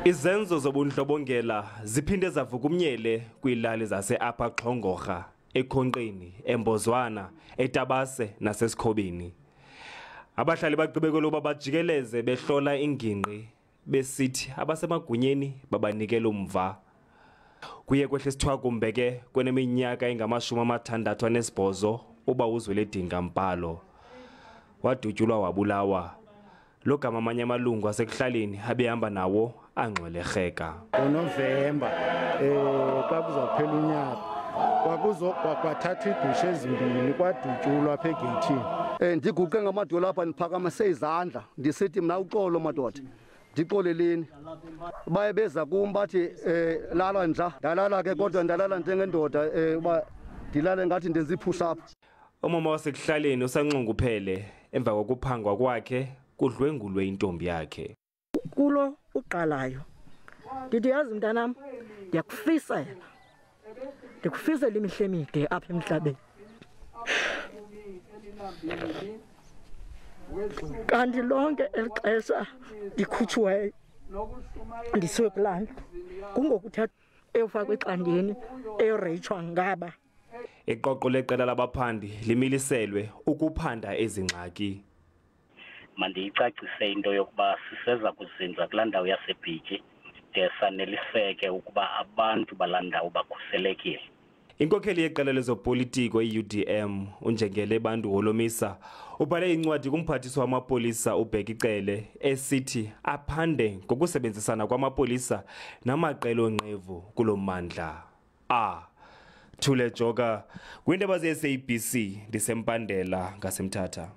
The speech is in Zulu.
Izenzo zobundlobongela ziphinde zavuka umnyele kwilali zase Xhongorha, eKhonqeni, eMbozwana, eTabase nasesikhobeni. Abahlali baqhubekela ukuba bajikeleze behlola ingingqi besithi abasemagunyeni babanikela umva. Kuye kwehle sithwakumbe ke kweneminyaka engamashumi uba uZweledinga Mpalo wadutyulwa wabulawa. Lo gama amanye amalungu asekuhlaleni abehamba nawo angxwelerheka. NgoNovemba xa kuzaphela unyaka kwathatha idushe ezimbini kwadutyulwa apha egeyithini. Ndiguqe ngamadolo apha ndiphakamase izandla ndisithi mna uxolo madoda ndixoleleni. Baye beza kum bathi lala ndla ndalala ke kodwa ndalala njengendoda uba ndilale ngathi ndenza i-push up. Umama wasekuhlaleni usanxunguphele emva kokuphangwa kwakhe kudlwengulwe intombi yakhe. Kulo uqalayo ndithi yazi mntanam ndiyakufisela imihle emide apha emhlabeni. Kanti lonke elixesha ndikhutshiweyo ndisiwe kulanda kungokuthatha eyofakwa exandeni eyoreyitshwa ngaba. Iqoqo leqela labaphandi limiliselwe ukuphanda ezingxaki. Mandiyicacise into yokuba siseza kuzinza kulaa ndawo yaseBhityi de saneliseke ukuba abantu balaa ndawo bakhuselekile. Inkokheli yeqela lezopolitiko iUDM uNjengele Bantu Holomisa ubhale incwadi kumphathiswa wamapolisa uBhekicele esithi aphande ngokusebenzisana kwamapolisa namaqela onqevu kulommandla. Thule Joka, kwindaba zeSABC ndiseMpandela ngaseMthatha.